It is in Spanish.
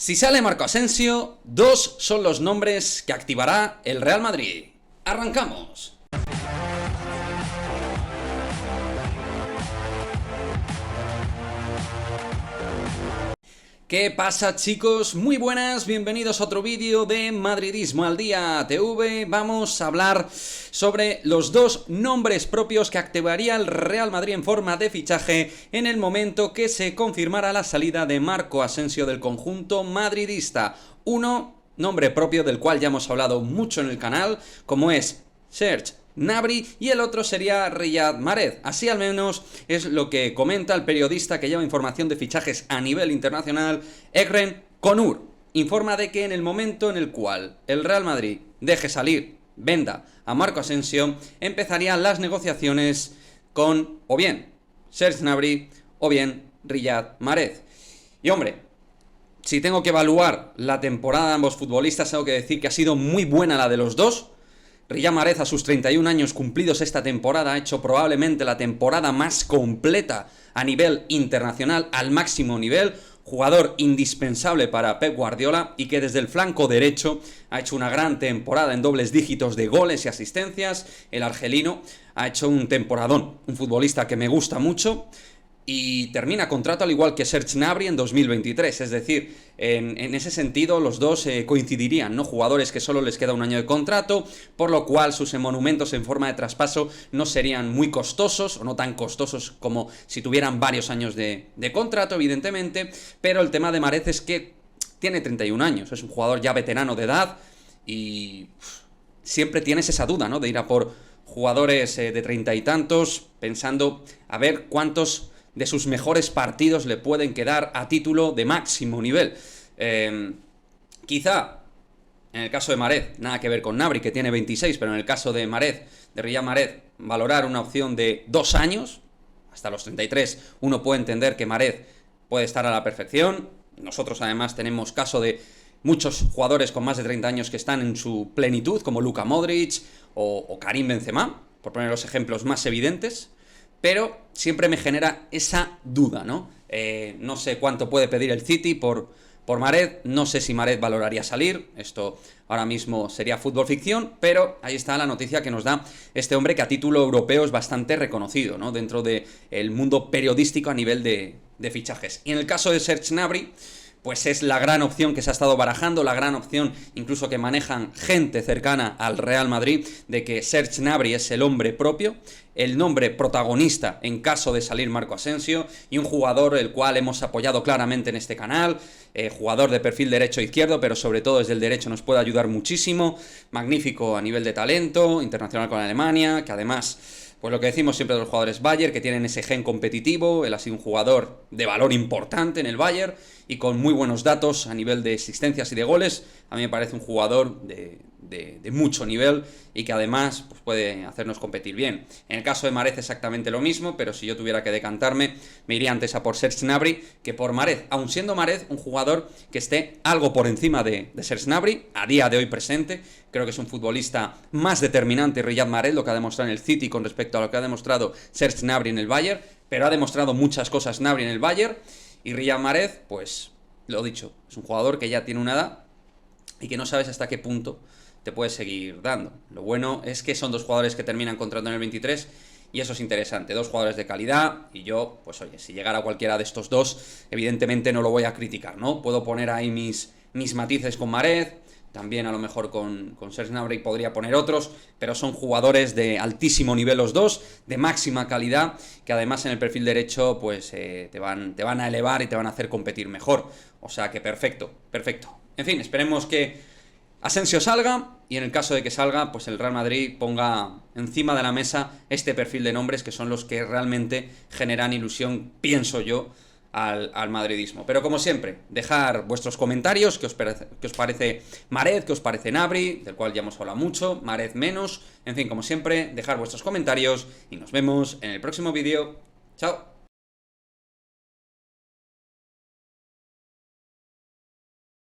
Si sale Marco Asensio, dos son los nombres que activará el Real Madrid. ¡Arrancamos! ¿Qué pasa, chicos? Muy buenas, bienvenidos a otro vídeo de Madridismo al Día TV. Vamos a hablar sobre los dos nombres propios que activaría el Real Madrid en forma de fichaje en el momento que se confirmara la salida de Marco Asensio del conjunto madridista. Uno, nombre propio del cual ya hemos hablado mucho en el canal, como es Serge Gnabry, y el otro sería Riyad Mahrez. Así al menos es lo que comenta el periodista que lleva información de fichajes a nivel internacional, Ekren Konur. Informa de que en el momento en el cual el Real Madrid deje salir, venda a Marco Asensio, empezarían las negociaciones con o bien Serge Gnabry o bien Riyad Mahrez. Y hombre, si tengo que evaluar la temporada de ambos futbolistas, tengo que decir que ha sido muy buena la de los dos. Riyad Mahrez, a sus 31 años cumplidos esta temporada, ha hecho probablemente la temporada más completa a nivel internacional, al máximo nivel. Jugador indispensable para Pep Guardiola y que desde el flanco derecho ha hecho una gran temporada en dobles dígitos de goles y asistencias. El argelino ha hecho un temporadón, un futbolista que me gusta mucho. Y termina contrato al igual que Serge Gnabry en 2023, es decir, en ese sentido los dos coincidirían, ¿no? Jugadores que solo les queda un año de contrato, por lo cual sus emolumentos en forma de traspaso no serían muy costosos, o no tan costosos como si tuvieran varios años de contrato, evidentemente, pero el tema de Mahrez es que tiene 31 años, es un jugador ya veterano de edad, y siempre tienes esa duda, ¿no? De ir a por jugadores de 30 y tantos, pensando a ver cuántos de sus mejores partidos le pueden quedar a título de máximo nivel. Quizá, en el caso de Mahrez, nada que ver con Gnabry, que tiene 26, pero en el caso de Mahrez, de Riyad Mahrez, valorar una opción de 2 años, hasta los 33, uno puede entender que Mahrez puede estar a la perfección. Nosotros además tenemos caso de muchos jugadores con más de 30 años que están en su plenitud, como Luka Modric o Karim Benzema, por poner los ejemplos más evidentes. Pero siempre me genera esa duda, ¿no? No sé cuánto puede pedir el City por Mahrez, no sé si Mahrez valoraría salir, esto ahora mismo sería fútbol ficción, pero ahí está la noticia que nos da este hombre que a título europeo es bastante reconocido, ¿no? Dentro del mundo periodístico a nivel de fichajes. Y en el caso de Serge Gnabry, pues es la gran opción que se ha estado barajando, la gran opción incluso que manejan gente cercana al Real Madrid, de que Serge Gnabry es el hombre propio, el nombre protagonista en caso de salir Marco Asensio, y un jugador el cual hemos apoyado claramente en este canal, jugador de perfil derecho-izquierdo, pero sobre todo desde el derecho nos puede ayudar muchísimo, magnífico a nivel de talento, internacional con Alemania, que además, pues lo que decimos siempre de los jugadores Bayern, que tienen ese gen competitivo. Él ha sido un jugador de valor importante en el Bayern y con muy buenos datos a nivel de asistencias y de goles. A mí me parece un jugador de mucho nivel y que además pues puede hacernos competir bien. En el caso de Mahrez exactamente lo mismo, pero si yo tuviera que decantarme, me iría antes a por Serge Gnabry que por Mahrez, aun siendo Mahrez un jugador que esté algo por encima de Serge Gnabry, a día de hoy presente. Creo que es un futbolista más determinante Riyad Mahrez, lo que ha demostrado en el City con respecto a lo que ha demostrado Serge Gnabry en el Bayern, pero ha demostrado muchas cosas Gnabry en el Bayern, y Riyad Mahrez, pues lo dicho, es un jugador que ya tiene una edad y que no sabes hasta qué punto te puede seguir dando. Lo bueno es que son dos jugadores que terminan contrato en el 23 y eso es interesante, dos jugadores de calidad, y yo, pues oye, si llegara cualquiera de estos dos, evidentemente no lo voy a criticar, ¿no? Puedo poner ahí mis matices con Mahrez, también a lo mejor con Serge Gnabry podría poner otros, pero son jugadores de altísimo nivel los dos, de máxima calidad, que además en el perfil derecho pues te van a elevar y te van a hacer competir mejor. O sea que perfecto, perfecto. En fin, esperemos que Asensio salga, y en el caso de que salga, pues el Real Madrid ponga encima de la mesa este perfil de nombres que son los que realmente generan ilusión, pienso yo, al madridismo. Pero como siempre, dejar vuestros comentarios, qué os parece Mahrez, qué os parece Gnabry, del cual ya hemos hablado mucho, Mahrez menos, en fin, como siempre, dejar vuestros comentarios y nos vemos en el próximo vídeo. Chao.